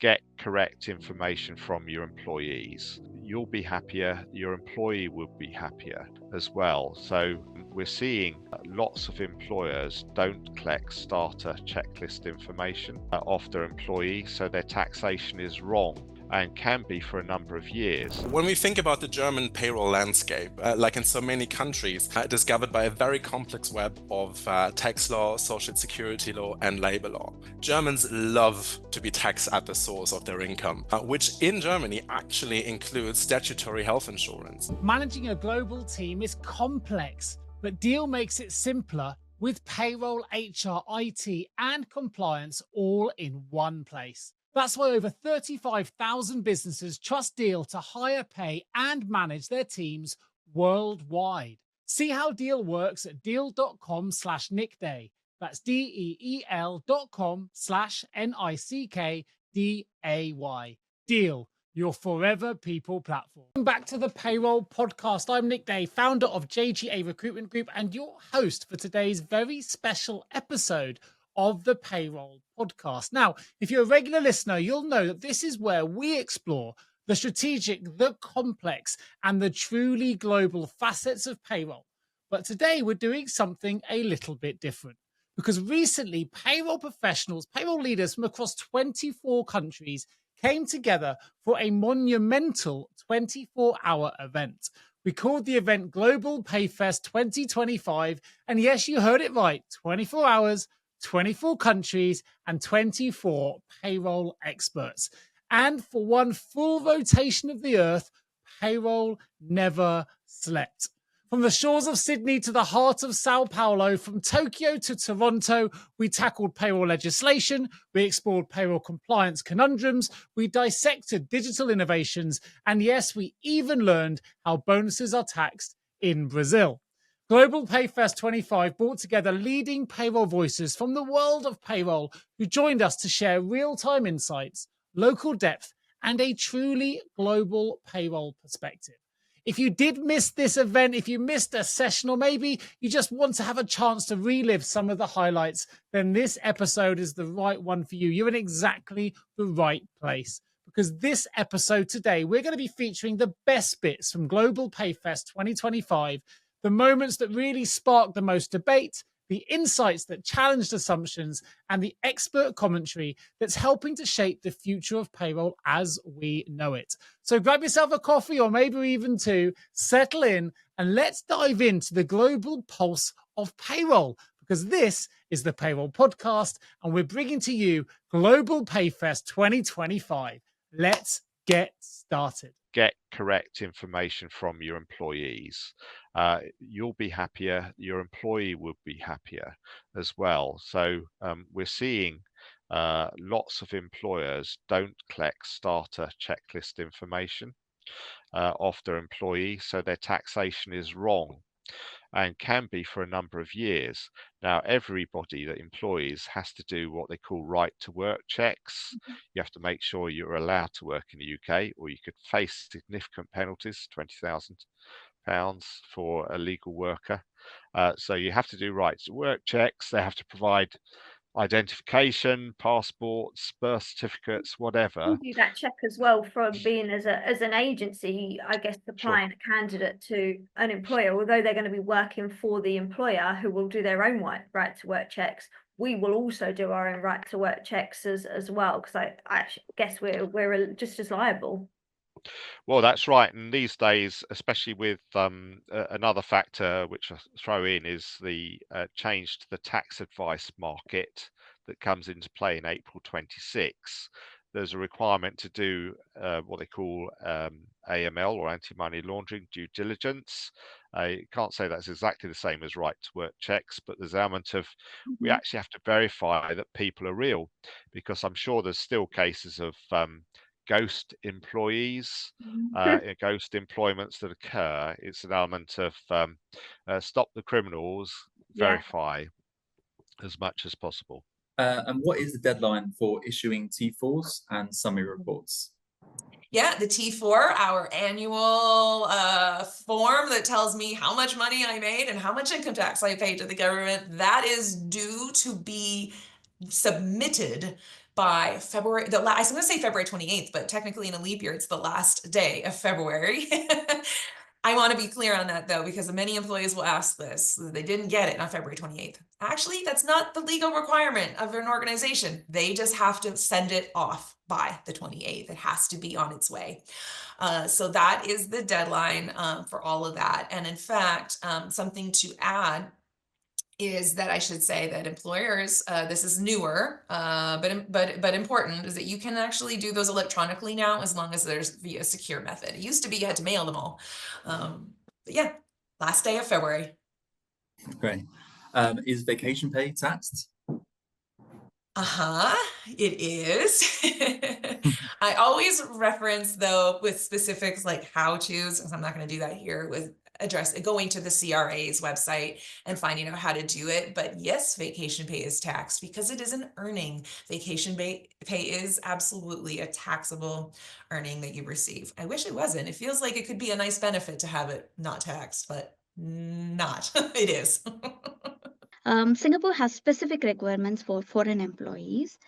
Get correct information from your employees. You'll be happier, your employee will be happier as well. So we're seeing lots of employers don't collect starter checklist information of their employees, so their taxation is wrong and can be for a number of years. When we think about the German payroll landscape, like in so many countries, it is governed by a very complex web of tax law, social security law, and labor law. Germans love to be taxed at the source of their income, which in Germany actually includes statutory health insurance. Managing a global team is complex, but Deel makes it simpler with payroll, HR, IT, and compliance all in one place. That's why over 35,000 businesses trust Deel to hire, pay, and manage their teams worldwide. See how Deel works at deel.com/nickday. That's DEEL.com/NICKDAY. Deel, your forever people platform. Welcome back to the Payroll Podcast. I'm Nick Day, founder of JGA Recruitment Group and your host for today's very special episode of the Payroll Podcast. Now, if you're a regular listener, you'll know that this is where we explore the strategic, the complex, and the truly global facets of payroll. But today we're doing something a little bit different because recently payroll professionals, payroll leaders from across 24 countries came together for a monumental 24-hour event. We called the event Global PayFest 2025. And yes, you heard it right, 24 hours, 24 countries, and 24 payroll experts. And for one full rotation of the earth, payroll never slept. From the shores of Sydney to the heart of Sao Paulo, from Tokyo to Toronto, we tackled payroll legislation, we explored payroll compliance conundrums, we dissected digital innovations, and yes, we even learned how bonuses are taxed in Brazil. Global PayFest 25 brought together leading payroll voices from the world of payroll who joined us to share real-time insights, local depth, and a truly global payroll perspective. If you did miss this event, if you missed a session, or maybe you just want to have a chance to relive some of the highlights, then this episode is the right one for you. You're in exactly the right place. Because this episode today, we're going to be featuring the best bits from Global PayFest 2025, the moments that really sparked the most debate, the insights that challenged assumptions, and the expert commentary that's helping to shape the future of payroll as we know it. So grab yourself a coffee or maybe even two, settle in, and let's dive into the global pulse of payroll, because this is the Payroll Podcast, and we're bringing to you Global PayFest 2025. Let's get started. Get correct information from your employees. You'll be happier, your employee will be happier as well. So we're seeing lots of employers don't collect starter checklist information of their employees, so their taxation is wrong and can be for a number of years. Now, everybody that employs has to do what they call right to work checks. You have to make sure you're allowed to work in the UK, or you could face significant penalties, £20,000 for a legal worker. So you have to do right to work checks. They have to provide identification, passports, birth certificates, whatever. You do that check as well from being as an agency, I guess, supplying Sure. a candidate to an employer, although they're going to be working for the employer who will do their own right to work checks. We will also do our own right to work checks as well, because I guess we're just as liable. Well, that's right. And these days, especially with another factor which I throw in is the change to the tax advice market that comes into play in April 26. There's a requirement to do what they call AML, or anti-money laundering due diligence. You can't say that's exactly the same as right to work checks, but there's an element of we actually have to verify that people are real, because I'm sure there's still cases of ghost employees, ghost employments that occur. It's an element of stop the criminals, verify as much as possible. And what is the deadline for issuing T4s and summary reports? Yeah, the T4, our annual form that tells me how much money I made and how much income tax I paid to the government, that is due to be submitted by February, I was going to say February 28th, but technically in a leap year, it's the last day of February. I want to be clear on that though, because many employees will ask this. They didn't get it on February 28th. Actually, that's not the legal requirement of an organization. They just have to send it off by the 28th. It has to be on its way. So that is the deadline for all of that. And in fact, something to add is that I should say that employers, this is newer, but important, is that you can actually do those electronically now as long as there's via secure method. It used to be you had to mail them all. But yeah, last day of February. Great. Is vacation pay taxed? It is. I always reference though with specifics like how-tos, and I'm not going to do that here with going to the CRA's website and finding out how to do it. But yes, vacation pay is taxed because it is an earning. Vacation pay is absolutely a taxable earning that you receive. I wish it wasn't. It feels like it could be a nice benefit to have it not taxed, but not. It is. Singapore has specific requirements for foreign employees.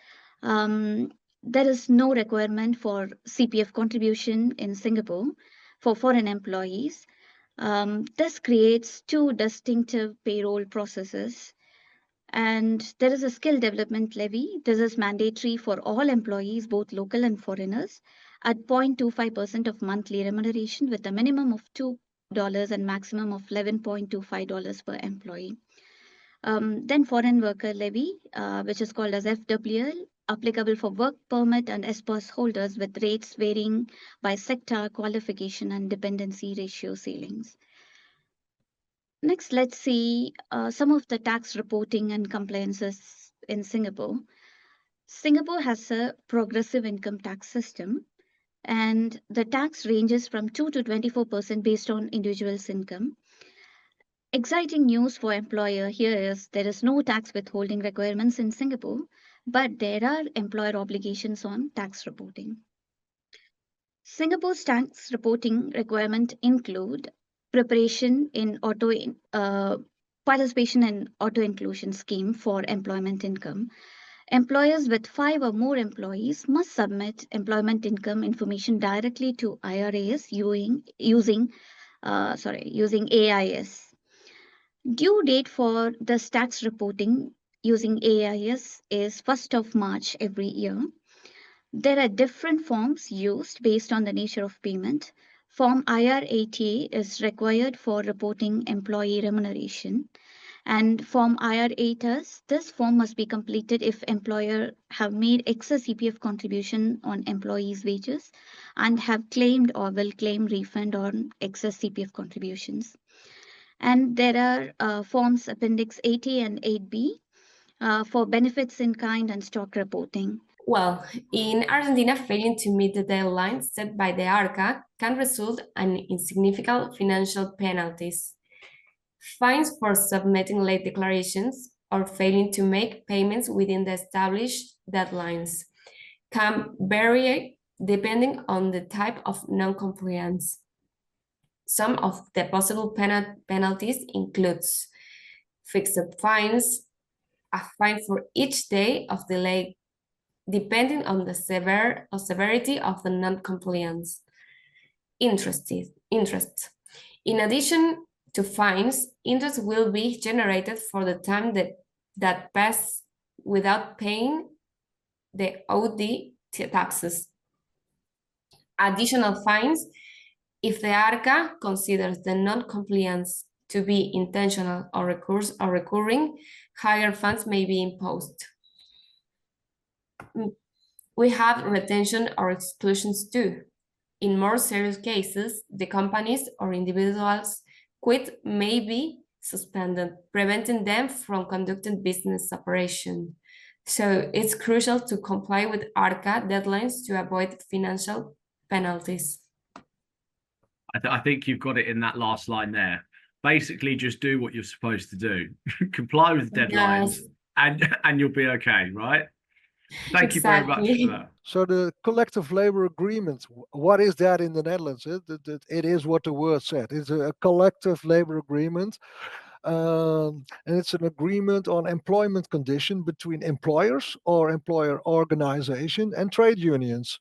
There is no requirement for CPF contribution in Singapore for foreign employees. This creates two distinctive payroll processes. And there is a skill development levy. This is mandatory for all employees, both local and foreigners, at 0.25% of monthly remuneration with a minimum of $2 and maximum of $11.25 per employee. Then foreign worker levy, which is called as FWL, applicable for work permit and S-pass holders with rates varying by sector, qualification, and dependency ratio ceilings. Next, let's see some of the tax reporting and compliances in Singapore. Singapore has a progressive income tax system, and the tax ranges from 2 to 24% based on individual's income. Exciting news for employer here is there is no tax withholding requirements in Singapore, but there are employer obligations on tax reporting. Singapore's tax reporting requirement include participation in auto inclusion scheme for employment income. Employers with 5 or more employees must submit employment income information directly to IRAS using AIS. Due date for this tax reporting using AIS is 1st of March every year. There are different forms used based on the nature of payment. Form IR80 is required for reporting employee remuneration. And Form IR8S, this form must be completed if employer have made excess CPF contribution on employees' wages and have claimed or will claim refund on excess CPF contributions. And there are forms Appendix 8A and 8B for benefits in kind and stock reporting. Well, in Argentina, failing to meet the deadlines set by the ARCA can result in insignificant financial penalties. Fines for submitting late declarations or failing to make payments within the established deadlines can vary depending on the type of non-compliance. Some of the possible penalties includes fixed fines, a fine for each day of delay, depending on the severity of the non-compliance. Interest. In addition to fines, interest will be generated for the time that passed without paying the owed taxes. Additional fines, if the ARCA considers the non-compliance to be intentional or recurring, higher fines may be imposed. We have retention or exclusions too. In more serious cases, the companies or individuals quit may be suspended, preventing them from conducting business operation. So it's crucial to comply with ARCA deadlines to avoid financial penalties. I think you've got it in that last line there. Basically, just do what you're supposed to do. Comply with deadlines, yes. and you'll be okay, right? Thank you very much for that. So the collective labor agreement, what is that in the Netherlands? It is what the word said. It's a collective labor agreement. And it's an agreement on employment condition between employers or employer organization and trade unions.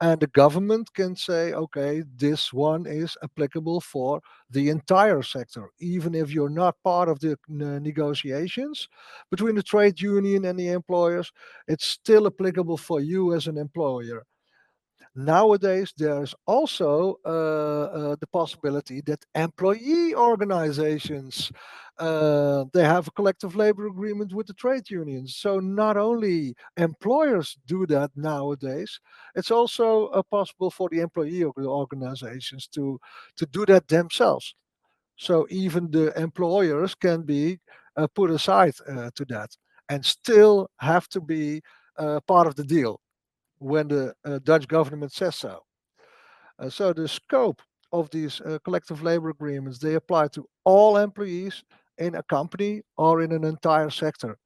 And the government can say, okay, this one is applicable for the entire sector, even if you're not part of the negotiations between the trade union and the employers, it's still applicable for you as an employer. Nowadays, there's also the possibility that employee organizations they have a collective labor agreement with the trade unions. So not only employers do that nowadays, it's also possible for the employee organizations to do that themselves. So even the employers can be put aside to that and still have to be part of the deal when the Dutch government says so. So the scope of these collective labor agreements, they apply to all employees in a company or in an entire sector.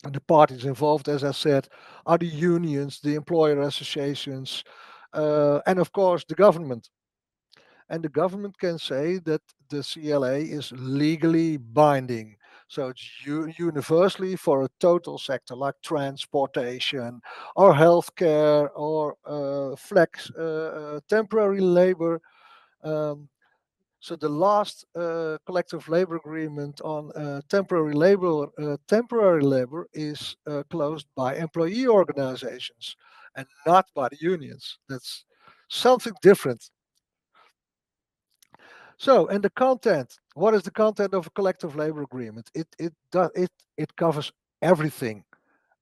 And the parties involved, as I said, are the unions, the employer associations, and of course the government. And the government can say that the CLA is legally binding. So it's universally for a total sector like transportation or healthcare or flex temporary labor. Um, so the last collective labor agreement on temporary labor is closed by employee organizations and not by the unions. That's something different. So, and the content. What is the content of a collective labor agreement? It covers everything.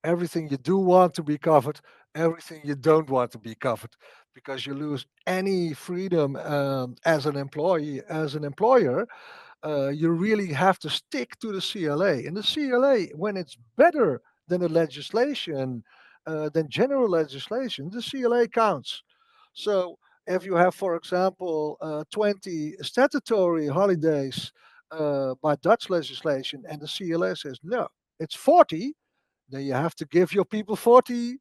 Everything you do want to be covered, everything you don't want to be covered, because you lose any freedom as an employee, as an employer. You really have to stick to the CLA. And the CLA, when it's better than the legislation, than general legislation, the CLA counts. So if you have, for example, 20 statutory holidays by Dutch legislation and the CLA says no, it's 40, then you have to give your people 40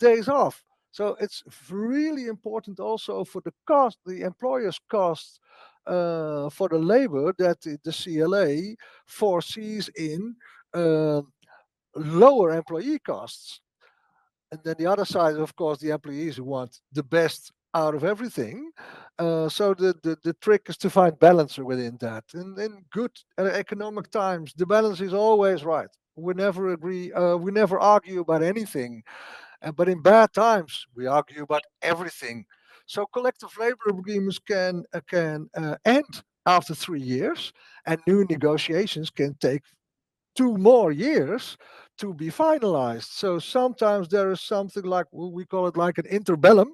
days off. So it's really important also for the cost, the employer's cost for the labor that the CLA foresees in uh, lower employee costs. And then the other side, of course, the employees who want the best out of everything. So the trick is to find balance within that. And in good economic times, the balance is always right. We never agree. We never argue about anything. But in bad times, we argue about everything. So collective labor agreements can end after 3 years, and new negotiations can take 2 more years to be finalized. So sometimes there is something like we call it like an interbellum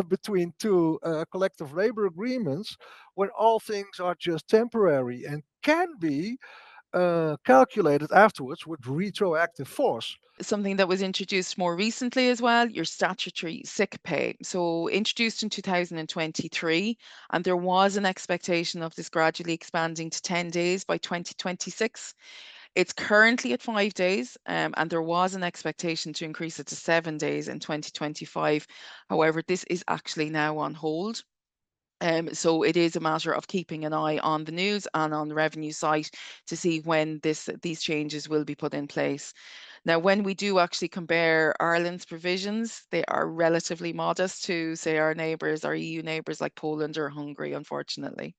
between two collective labor agreements, when all things are just temporary and can be calculated afterwards with retroactive force. Something that was introduced more recently as well, your statutory sick pay. So introduced in 2023, and there was an expectation of this gradually expanding to 10 days by 2026. It's currently at 5 days, and there was an expectation to increase it to 7 days in 2025. However, this is actually now on hold. So it is a matter of keeping an eye on the news and on the revenue site to see when these changes will be put in place. Now, when we do actually compare Ireland's provisions, they are relatively modest to, say, our neighbours, our EU neighbours like Poland or Hungary, unfortunately.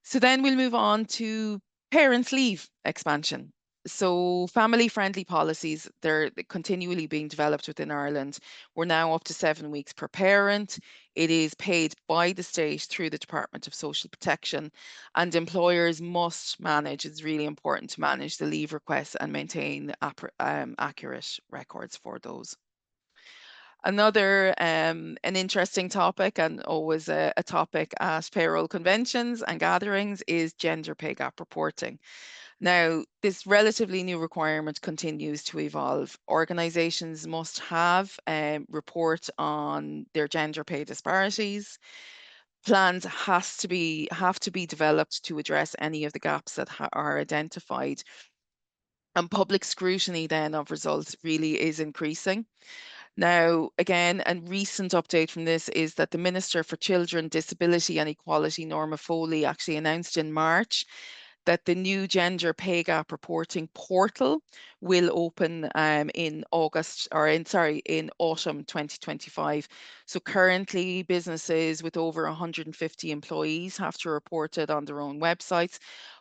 So then we'll move on to parents' leave expansion. So family-friendly policies, they're continually being developed within Ireland. We're now up to 7 weeks per parent. It is paid by the state through the Department of Social Protection, and employers must manage, it's really important to manage the leave requests and maintain accurate records for those. Another an interesting topic, and always a topic at payroll conventions and gatherings, is gender pay gap reporting. Now, this relatively new requirement continues to evolve. Organisations must have report on their gender pay disparities. Plans have to be developed to address any of the gaps that are identified. And public scrutiny then of results really is increasing. Now, again, a recent update from this is that the Minister for Children, Disability and Equality, Norma Foley, actually announced in March that the new gender pay gap reporting portal will open in autumn 2025. So currently businesses with over 150 employees have to report it on their own websites,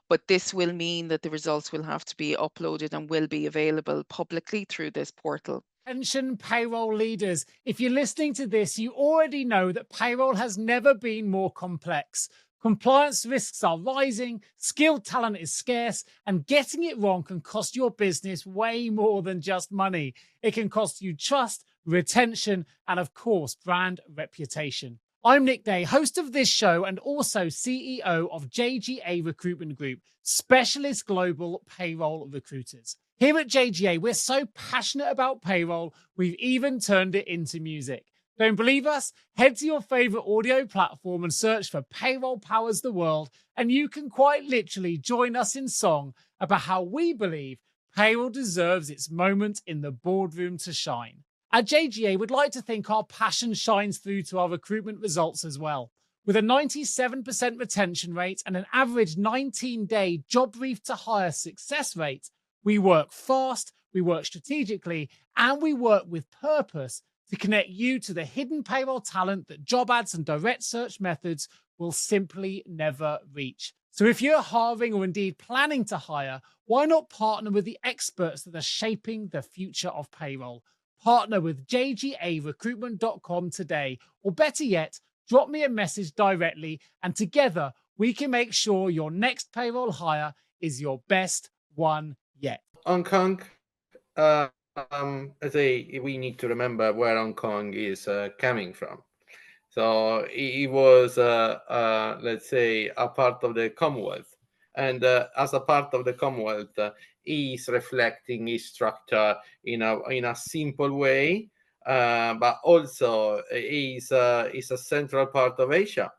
but this will mean that the results will have to be uploaded and will be available publicly through this portal. Attention payroll leaders, if you're listening to this, you already know that payroll has never been more complex. Compliance risks are rising, skilled talent is scarce, and getting it wrong can cost your business way more than just money. It can cost you trust, retention, and of course, brand reputation. I'm Nick Day, host of this show and also CEO of JGA Recruitment Group, specialist global payroll recruiters. Here at JGA, we're so passionate about payroll, we've even turned it into music. Don't believe us? Head to your favorite audio platform and search for Payroll Powers the World, and you can quite literally join us in song about how we believe payroll deserves its moment in the boardroom to shine. At JGA, we'd like to think our passion shines through to our recruitment results as well. With a 97% retention rate and an average 19-day job brief to hire success rate, we work fast, we work strategically, and we work with purpose to connect you to the hidden payroll talent that job ads and direct search methods will simply never reach. So if you're hiring or indeed planning to hire, why not partner with the experts that are shaping the future of payroll? Partner with jgarecruitment.com today, or better yet, drop me a message directly, and together we can make sure your next payroll hire is your best one yet. Hong Kong, we need to remember where Hong Kong is coming from. So it was, let's say, a part of the Commonwealth. And as a part of the Commonwealth, is reflecting its structure in a simple way, but also is a central part of Asia.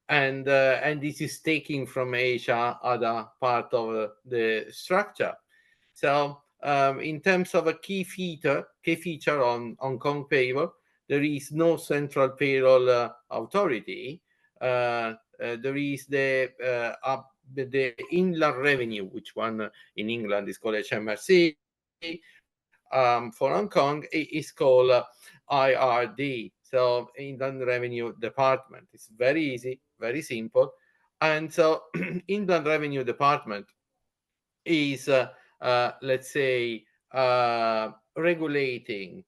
And this is taking from Asia other part of the structure. So in terms of a key feature on Hong Kong payroll, there is no central payroll authority. There is the inland revenue, which one in England is called HMRC. For Hong Kong, it is called IRD. So Inland Revenue Department. It's very easy, very simple. And so Inland Revenue Department is, let's say, regulating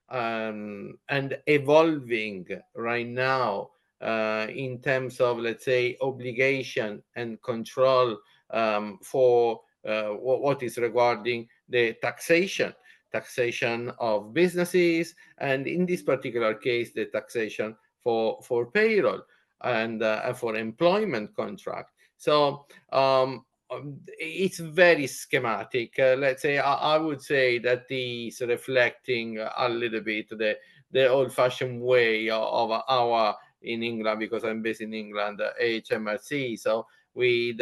and evolving right now in terms of, let's say, obligation and control for what is regarding the taxation of businesses, and in this particular case, the taxation for payroll and for employment contract. So it's very schematic. Let's say I would say that is reflecting a little bit the old-fashioned way of our in England, because I'm based in England, HMRC. So with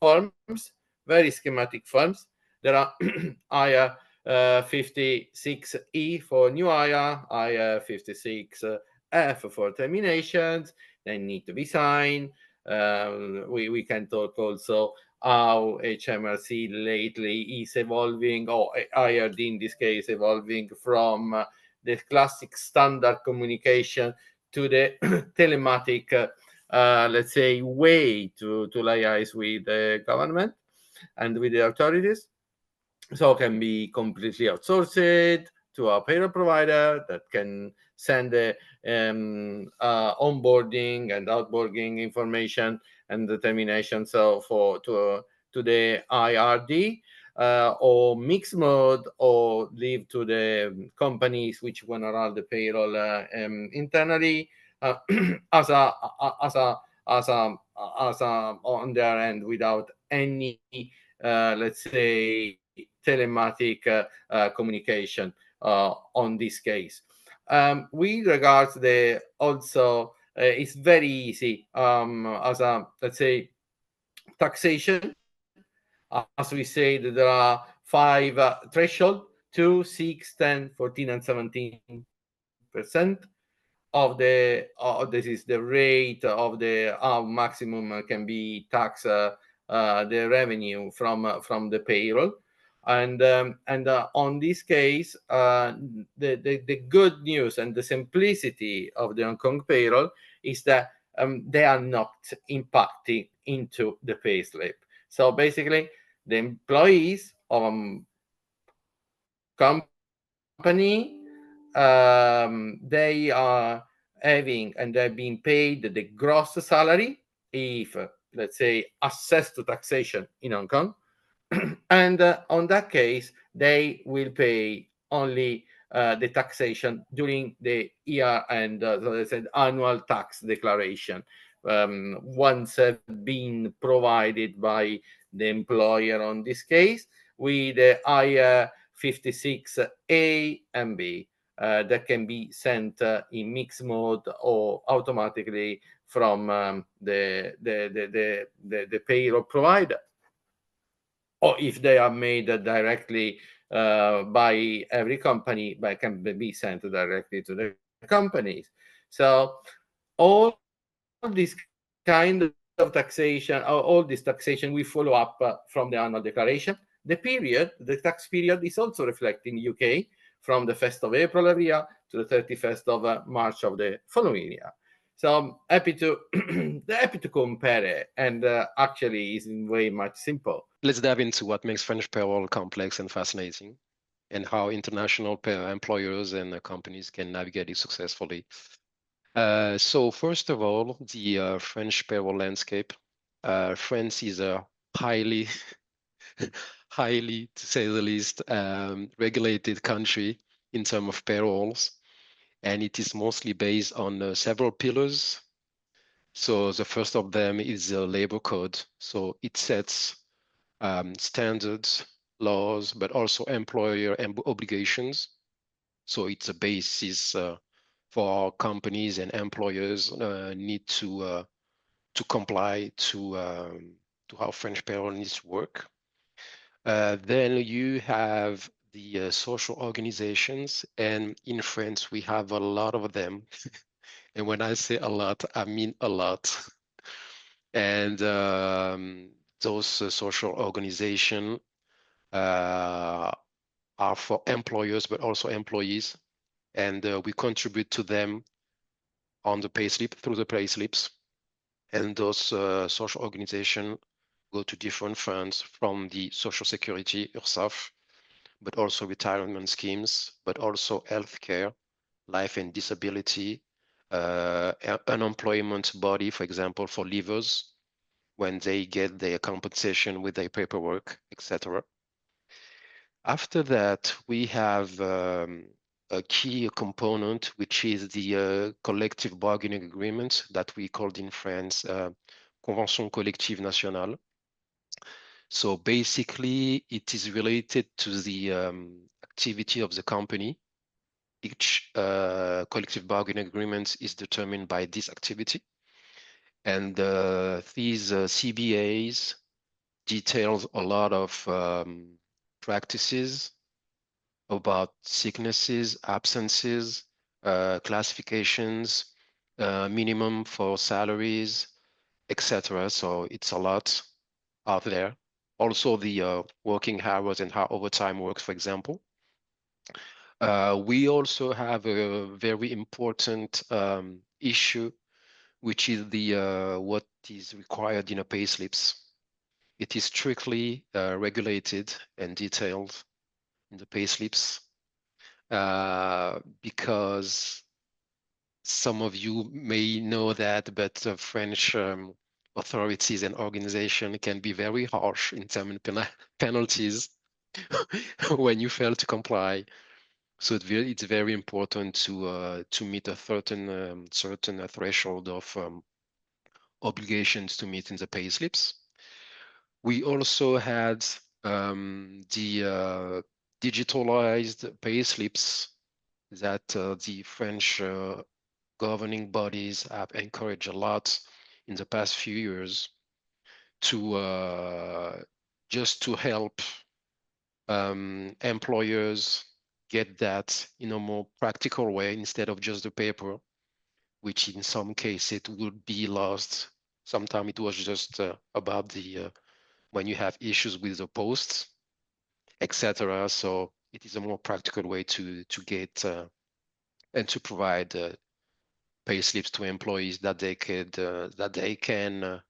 forms, very schematic forms. There are IR 56E for new hire, IR 56F for terminations. They need to be signed. We can talk also how HMRC lately is evolving, or IRD in this case, evolving from the classic standard communication to the telematic, let's say, way to liaise with the government and with the authorities. So it can be completely outsourced to a payroll provider that can send the onboarding and outboarding information and determination. So to the IRD, or mixed mode, or leave to the companies which want to run the payroll internally as a on their end, without any let's say telematic communication on this case. With regards to the also, it's very easy as a, let's say, taxation. As we say, there are 5 thresholds 2, 6, 10, 14, and 17% of the this is the rate of the maximum can be tax the revenue from the payroll. And on this case, the good news and the simplicity of the Hong Kong payroll is that they are not impacting into the payslip. So basically, the employees of company, they are having and they're being paid the gross salary if, let's say, assessed to taxation in Hong Kong. And on that case, they will pay only the taxation during the year and let's say annual tax declaration once been provided by the employer on this case with the I-56A and B that can be sent in mixed mode or automatically from the payroll provider, or if they are made directly by every company, but can be sent directly to the companies. So all this kind of taxation, all this taxation, we follow up from the annual declaration. The tax period is also reflected in UK from the 1st of April every year to the 31st of March of the following year. So I'm happy to compare it, and actually is in way much simple. Let's dive into what makes French payroll complex and fascinating, and how international employers and companies can navigate it successfully. So first of all, the French payroll landscape. France is a highly, highly, to say the least, regulated country in terms of payrolls, and it is mostly based on several pillars. So the first of them is the labor code. So it sets standards, laws, but also employer obligations. So it's a basis for our companies and employers need to comply to how French payroll needs to work. Then you have the social organizations, and in France we have a lot of them. And when I say a lot, I mean a lot. And those social organizations are for employers, but also employees. And we contribute to them on the payslip, through the payslips. And those social organizations go to different funds, from the Social Security, URSSAF, but also retirement schemes, but also healthcare, life and disability, unemployment body, for example, for leavers, when they get their compensation with their paperwork, etc. After that, we have a key component, which is the collective bargaining agreement that we called in France Convention collective nationale. So basically, it is related to the activity of the company. Each collective bargaining agreement is determined by this activity. And these CBAs details a lot of practices about sicknesses, absences, classifications, minimum for salaries, etc. So it's a lot out there. Also the working hours and how overtime works, for example. We also have a very important issue, which is the what is required in a payslips. It is strictly regulated and detailed in the payslips because some of you may know that, but French authorities and organizations can be very harsh in terms of penalties when you fail to comply. So it's very important to meet a certain threshold of obligations to meet in the payslips. We also had the digitalized payslips that the French governing bodies have encouraged a lot in the past few years to just to help employers get that in a more practical way instead of just the paper, which in some cases it would be lost. Sometimes it was just about the when you have issues with the posts, etc. So it is a more practical way to get and to provide pay slips to employees that they can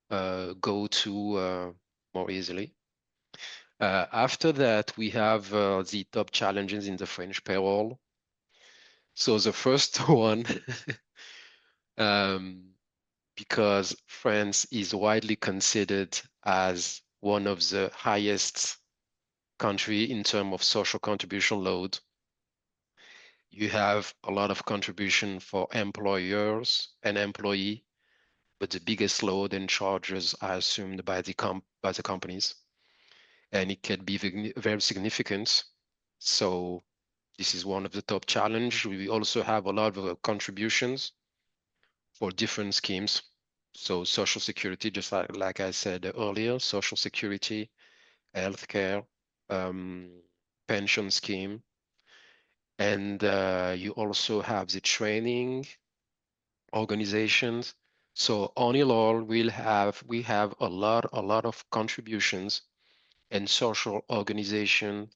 go to more easily. After that, we have the top challenges in the French payroll. So the first one, because France is widely considered as one of the highest country in terms of social contribution load, you have a lot of contribution for employers and employee, but the biggest load and charges are assumed by the companies, and it can be very significant. So this is one of the top challenge. We also have a lot of contributions for different schemes. So social security, just like I said earlier, social security, healthcare, pension scheme, and you also have the training organizations. So all in all, we have a lot of contributions and social organization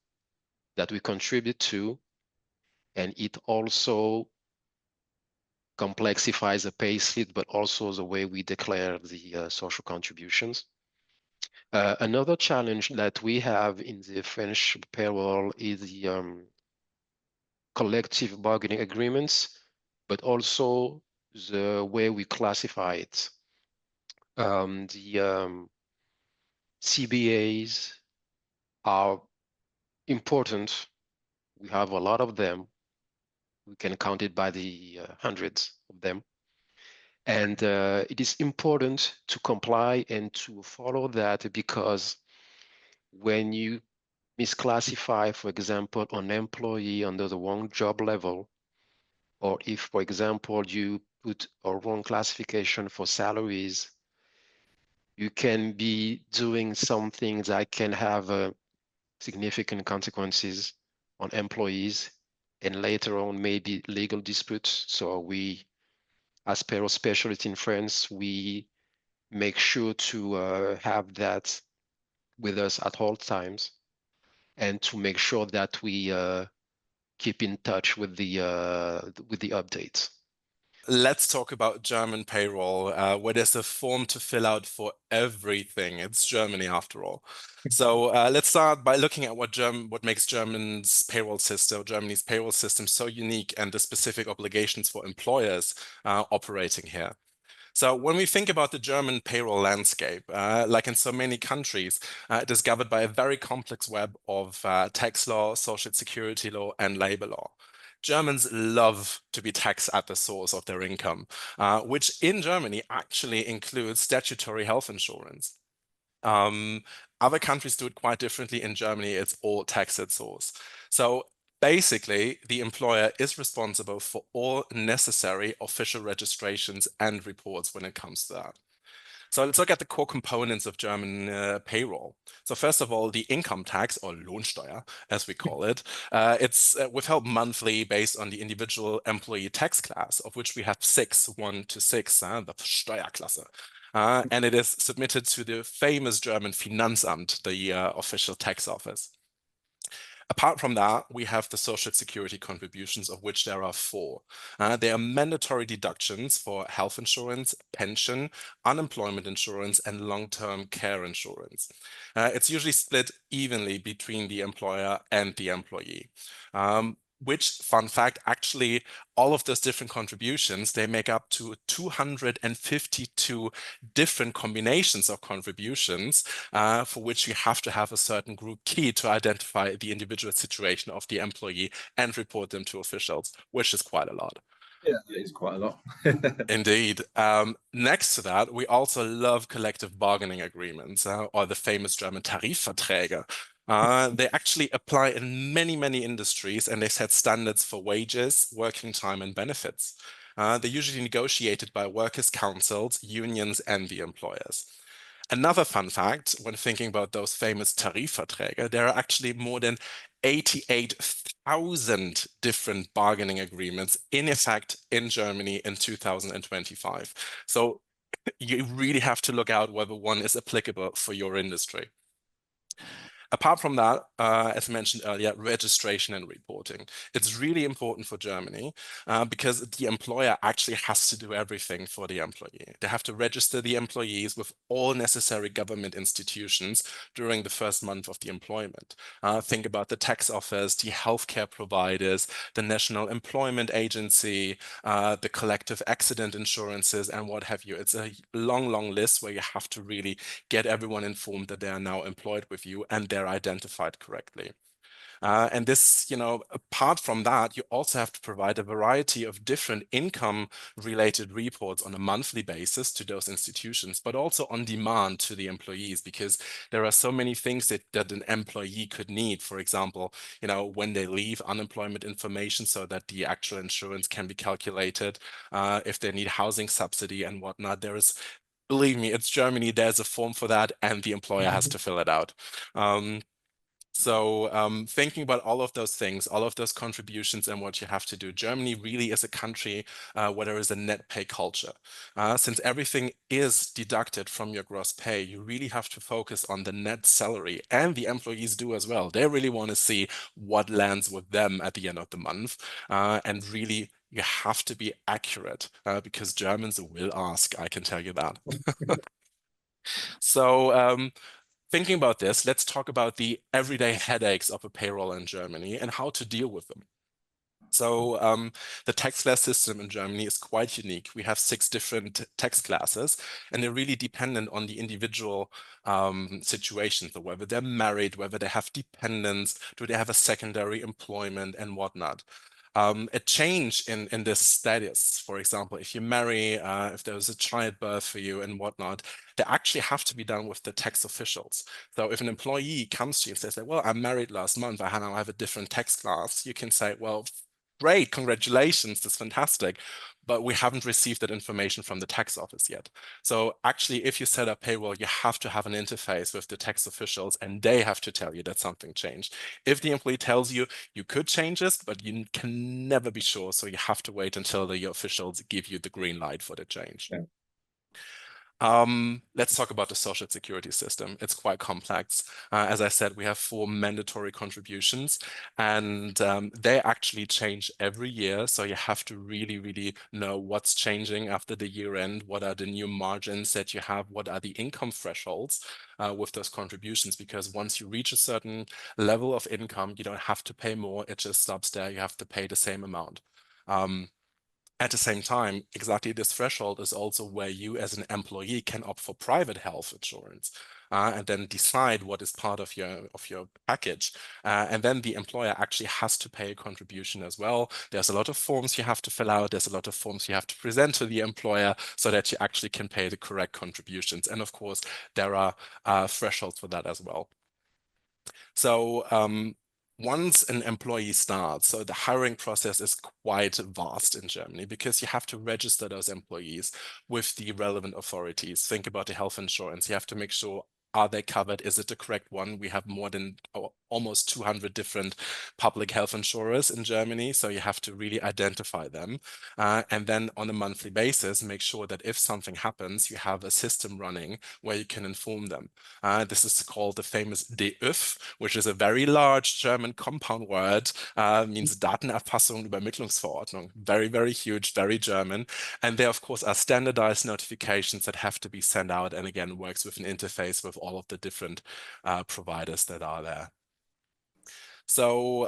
that we contribute to, and it also complexifies the pay slip, but also the way we declare the social contributions. Another challenge that we have in the French payroll is the collective bargaining agreements, but also the way we classify it. The CBAs are important. We have a lot of them. We can count it by the hundreds of them. And it is important to comply and to follow that, because when you misclassify, for example, an employee under the wrong job level, or if, for example, you put a wrong classification for salaries, you can be doing something that can have significant consequences on employees, and later on maybe legal disputes. So we, as payroll specialists in France, we make sure to have that with us at all times, and to make sure that we keep in touch with the updates. Let's talk about German payroll, where there's a form to fill out for everything. It's Germany after all. So let's start by looking at what makes Germany's payroll system so unique, and the specific obligations for employers operating here. So when we think about the German payroll landscape, like in so many countries, it is governed by a very complex web of tax law, social security law, and labor law. Germans love to be taxed at the source of their income, which in Germany actually includes statutory health insurance. Other countries do it quite differently. In Germany, it's all tax at source. So basically, the employer is responsible for all necessary official registrations and reports when it comes to that. So let's look at the core components of German payroll. So first of all, the income tax, or Lohnsteuer, as we call it, it's withheld monthly based on the individual employee tax class, of which we have 1 to 6, the Steuerklasse. And it is submitted to the famous German Finanzamt, the official tax office. Apart from that, we have the social security contributions, of which there are 4. They are mandatory deductions for health insurance, pension, unemployment insurance, and long-term care insurance. It's usually split evenly between the employer and the employee. Which, fun fact, actually, all of those different contributions, they make up to 252 different combinations of contributions, for which you have to have a certain group key to identify the individual situation of the employee and report them to officials, which is quite a lot. Yeah, it is quite a lot. Indeed. Next to that, we also love collective bargaining agreements, or the famous German Tarifverträge. They actually apply in many industries, and they set standards for wages, working time, and benefits. They're usually negotiated by workers' councils, unions, and the employers. Another fun fact, when thinking about those famous Tarifverträge, there are actually more than 88,000 different bargaining agreements in effect in Germany in 2025. So you really have to look out whether one is applicable for your industry. Apart from that, as mentioned earlier, registration and reporting. It's really important for Germany because the employer actually has to do everything for the employee. They have to register the employees with all necessary government institutions during the first month of the employment. Think about the tax office, the healthcare providers, the National Employment Agency, the collective accident insurances, and what have you. It's a long, long list where you have to really get everyone informed that they are now employed with you and they're identified correctly. And this, apart from that, you also have to provide a variety of different income-related reports on a monthly basis to those institutions, but also on demand to the employees, because there are so many things that an employee could need. For example, when they leave, unemployment information so that the actual insurance can be calculated, if they need housing subsidy and whatnot. Believe me, it's Germany, there's a form for that, and the employer has to fill it out. So thinking about all of those things, all of those contributions and what you have to do, Germany really is a country where there is a net pay culture. Since everything is deducted from your gross pay, you really have to focus on the net salary, and the employees do as well. They really want to see what lands with them at the end of the month, and really you have to be accurate because Germans will ask, I can tell you that. So thinking about this, let's talk about the everyday headaches of a payroll in Germany and how to deal with them. So the tax class system in Germany is quite unique. We have 6 different tax classes, and they're really dependent on the individual situation. So whether they're married, whether they have dependents, do they have a secondary employment and whatnot. A change in this status, for example, if you marry, if there's a childbirth for you and whatnot, they actually have to be done with the tax officials. So if an employee comes to you and says, well, I married last month, I now have a different tax class, you can say, well, great, congratulations, that's fantastic, but we haven't received that information from the tax office yet. So actually, if you set up payroll, you have to have an interface with the tax officials, and they have to tell you that something changed. If the employee tells you, you could change this, but you can never be sure, so you have to wait until the officials give you the green light for the change. Yeah. Let's talk about the social security system. It's quite complex. As I said, we have 4 mandatory contributions, and they actually change every year. So you have to really, really know what's changing after the year end. What are the new margins that you have? What are the income thresholds with those contributions? Because once you reach a certain level of income, you don't have to pay more. It just stops there. You have to pay the same amount. At the same time, exactly this threshold is also where you as an employee can opt for private health insurance and then decide what is part of your package. And then the employer actually has to pay a contribution as well. There's a lot of forms you have to fill out. There's a lot of forms you have to present to the employer so that you actually can pay the correct contributions. And of course, there are thresholds for that as well. So once an employee starts, so the hiring process is quite vast in Germany because you have to register those employees with the relevant authorities. Think about the health insurance. You have to make sure, are they covered? Is it the correct one? We have more than almost 200 different public health insurers in Germany, so you have to really identify them. And then on a monthly basis, make sure that if something happens, you have a system running where you can inform them. This is called the famous DÜF, which is a very large German compound word, means Datenerfassung Übermittlungsverordnung. Very, very huge, very German. And there, of course, are standardized notifications that have to be sent out, and again, works with an interface with all of the different providers that are there. So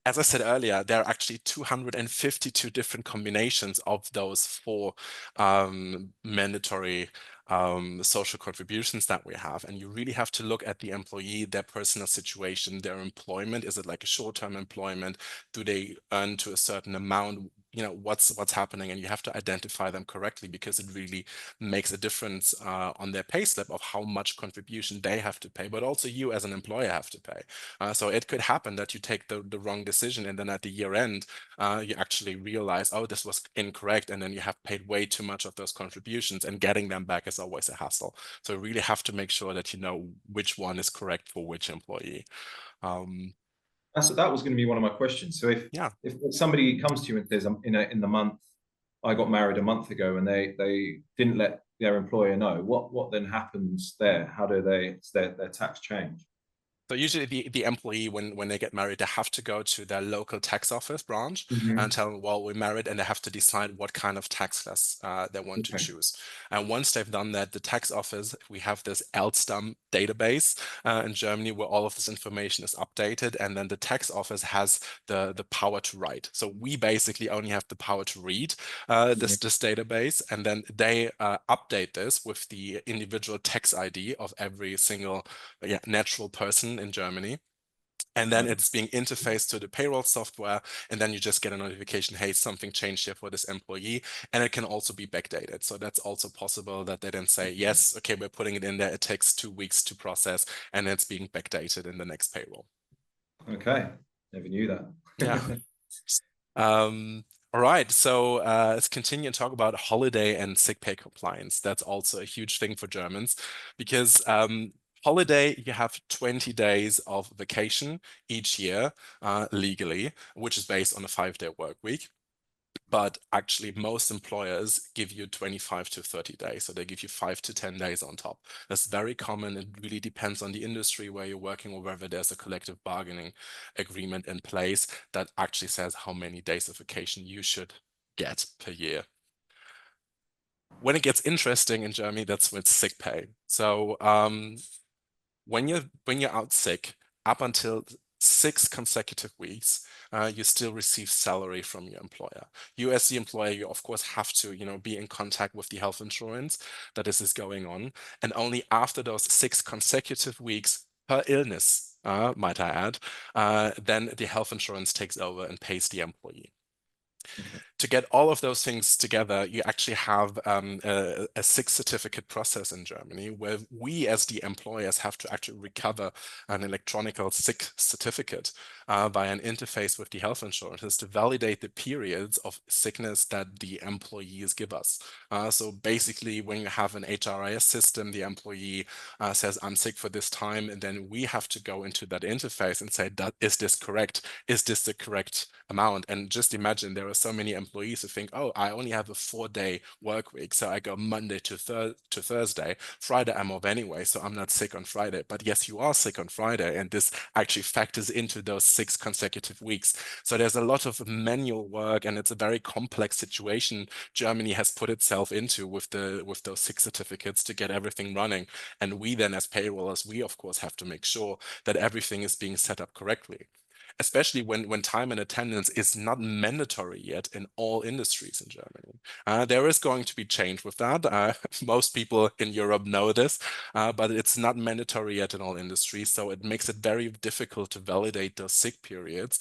as I said earlier, there are actually 252 different combinations of those 4 mandatory social contributions that we have. And you really have to look at the employee, their personal situation, their employment. Is it like a short-term employment? Do they earn to a certain amount? what's happening, and you have to identify them correctly, because it really makes a difference on their payslip of how much contribution they have to pay, but also you as an employer have to pay. So it could happen that you take the wrong decision, and then at the year end, you actually realize, oh, this was incorrect, and then you have paid way too much of those contributions, and getting them back is always a hassle. So you really have to make sure that you know which one is correct for which employee. That was going to be one of my questions. So if somebody comes to you and says, in the month, I got married a month ago, and they didn't let their employer know, what then happens there? How do their tax change? So usually the employee, when they get married, they have to go to their local tax office branch and tell them, well, we're married, and they have to decide what kind of tax class they want to choose. And once they've done that, the tax office, we have this Elster database in Germany where all of this information is updated, and then the tax office has the power to write. So we basically only have the power to read this database, and then they update this with the individual tax ID of every single natural person in Germany. And then it's being interfaced to the payroll software, and then you just get a notification, hey, something changed here for this employee. And it can also be backdated. So that's also possible that they then say, yes, okay, we're putting it in there. It takes 2 weeks to process, and it's being backdated in the next payroll. Okay, never knew that. All right, so let's continue and talk about holiday and sick pay compliance. That's also a huge thing for Germans, because holiday, you have 20 days of vacation each year legally, which is based on a 5-day work week. But actually, most employers give you 25 to 30 days. So they give you 5 to 10 days on top. That's very common. It really depends on the industry where you're working, or whether there's a collective bargaining agreement in place that actually says how many days of vacation you should get per year. When it gets interesting in Germany, that's with sick pay. So when you're out sick, up until 6 consecutive weeks, you still receive salary from your employer. You as the employer, you of course have to, be in contact with the health insurance that this is going on. And only after those 6 consecutive weeks per illness, might I add, then the health insurance takes over and pays the employee. To get all of those things together, you actually have a sick certificate process in Germany, where we as the employers have to actually recover an electronic sick certificate by an interface with the health insurance to validate the periods of sickness that the employees give us. So basically, when you have an HRIS system, the employee says, I'm sick for this time, and then we have to go into that interface and say, is this correct? Is this the correct amount? And just imagine there are so many employees who think, oh, I only have a 4-day work week, so I go Monday to Thursday. Friday I'm off anyway, so I'm not sick on Friday. But yes, you are sick on Friday, and this actually factors into those 6 consecutive weeks. So there's a lot of manual work, and it's a very complex situation Germany has put itself into with those sick certificates to get everything running. And we then, as payrollers, we of course have to make sure that everything is being set up correctly, especially when time and attendance is not mandatory yet in all industries in Germany. There is going to be change with that. Most people in Europe know this, but it's not mandatory yet in all industries. So it makes it very difficult to validate those sick periods.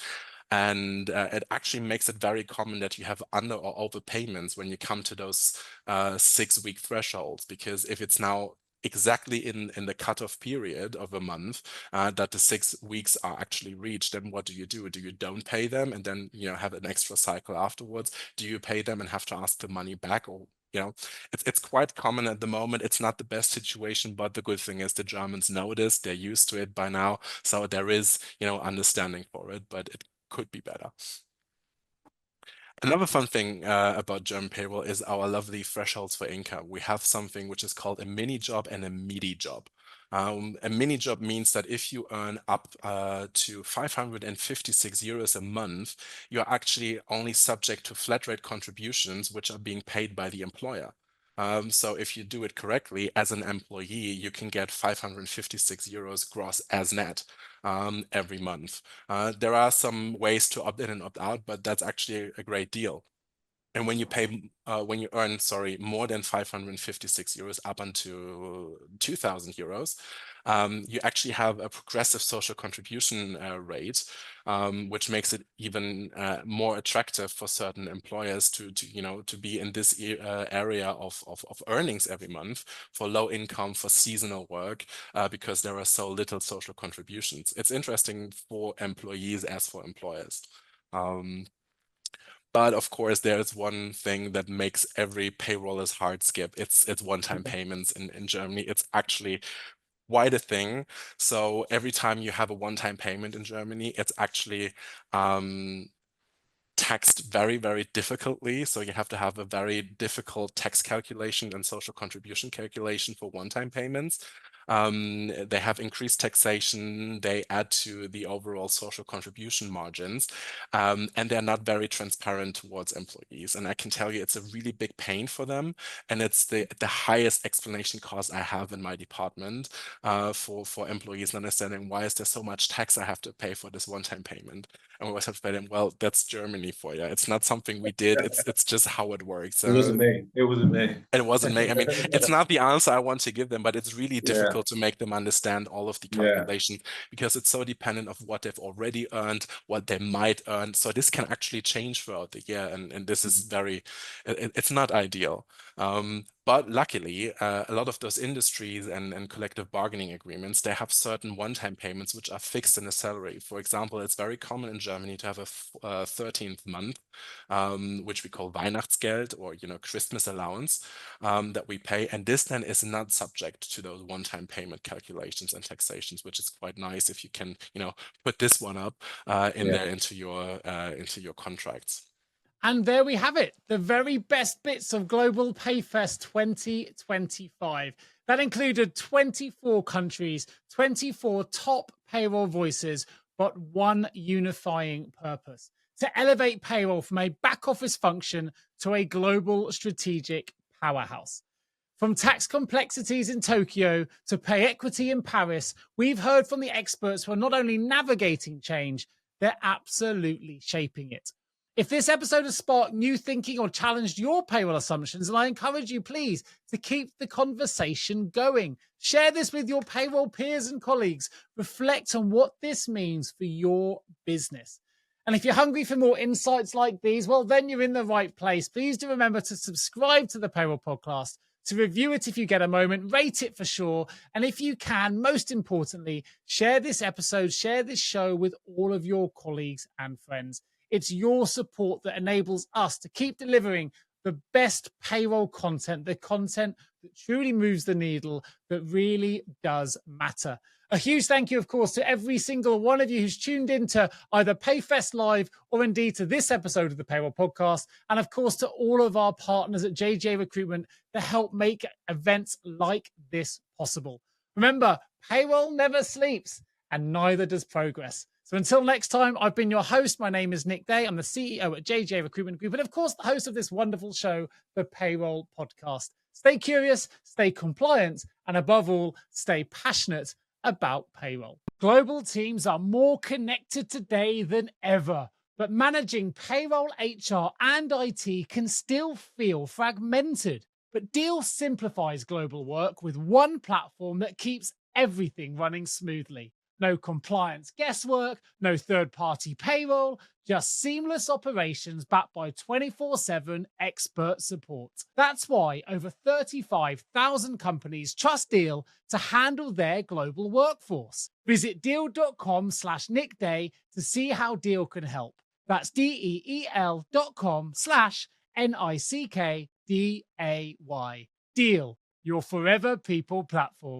And it actually makes it very common that you have under or overpayments when you come to those 6-week thresholds, because if it's now exactly in the cutoff period of a month that the 6 weeks are actually reached, then what do? You don't pay them and then have an extra cycle afterwards? Do you pay them and have to ask the money back? Or it's quite common at the moment. It's not the best situation, but the good thing is the Germans know this, they're used to it by now, so there is understanding for it, but it could be better. Another fun thing about German payroll is our lovely thresholds for income. We have something which is called a mini job and a midi job. A mini job means that if you earn up to 556 euros a month, you're actually only subject to flat rate contributions, which are being paid by the employer. So if you do it correctly as an employee, you can get 556 euros gross as net every month. There are some ways to opt in and opt out, but that's actually a great deal. And when you pay, when you earn, more than 556 euros up until 2,000 euros, you actually have a progressive social contribution rate, which makes it even more attractive for certain employers to be in this area of earnings every month for low income, for seasonal work, because there are so little social contributions. It's interesting for employees as for employers. But of course, there's one thing that makes every payroller's heart skip. It's one-time payments in Germany. It's actually quite a thing. So every time you have a one-time payment in Germany, it's actually taxed very, very difficultly. So you have to have a very difficult tax calculation and social contribution calculation for one-time payments. They have increased taxation, they add to the overall social contribution margins, and they're not very transparent towards employees. And I can tell you it's a really big pain for them. And it's the highest explanation cost I have in my department for employees not understanding why is there so much tax I have to pay for this one-time payment. And we always have to pay them, well, that's Germany for you. It's not something we did. It's just how it works. It wasn't me. It wasn't me. It wasn't me. I mean, it's not the answer I want to give them, but it's really difficult to make them understand all of the calculations because it's so dependent of what they've already earned, what they might earn. So this can actually change throughout the year. And this is it's not ideal. But luckily, a lot of those industries and collective bargaining agreements, they have certain one-time payments which are fixed in a salary. For example, it's very common in Germany to have a 13th month, which we call Weihnachtsgeld or Christmas allowance that we pay. And this then is not subject to those one-time payment calculations and taxations, which is quite nice if you can put this one up there into your contracts. And there we have it, the very best bits of Global PayFest 2025. That included 24 countries, 24 top payroll voices, but one unifying purpose: to elevate payroll from a back office function to a global strategic powerhouse. From tax complexities in Tokyo to pay equity in Paris, we've heard from the experts who are not only navigating change, they're absolutely shaping it. If this episode has sparked new thinking or challenged your payroll assumptions, then I encourage you, please, to keep the conversation going. Share this with your payroll peers and colleagues. Reflect on what this means for your business. And if you're hungry for more insights like these, well, then you're in the right place. Please do remember to subscribe to the Payroll Podcast, to review it if you get a moment, rate it for sure. And if you can, most importantly, share this episode, share this show with all of your colleagues and friends. It's your support that enables us to keep delivering the best payroll content, the content that truly moves the needle, that really does matter. A huge thank you, of course, to every single one of you who's tuned in to either PayFest Live or indeed to this episode of the Payroll Podcast. And of course, to all of our partners at JJ Recruitment that help make events like this possible. Remember, payroll never sleeps and neither does progress. So until next time, I've been your host. My name is Nick Day. I'm the CEO at JJ Recruitment Group, and of course, the host of this wonderful show, the Payroll Podcast. Stay curious, stay compliant, and above all, stay passionate about payroll. Global teams are more connected today than ever, but managing payroll, HR, and IT can still feel fragmented. But Deel simplifies global work with one platform that keeps everything running smoothly. No compliance guesswork, no third-party payroll, just seamless operations backed by 24/7 expert support. That's why over 35,000 companies trust Deel to handle their global workforce. Visit deel.com/nickday to see how Deel can help. That's DEEL.com/NICKDAY. Deel, your forever people platform.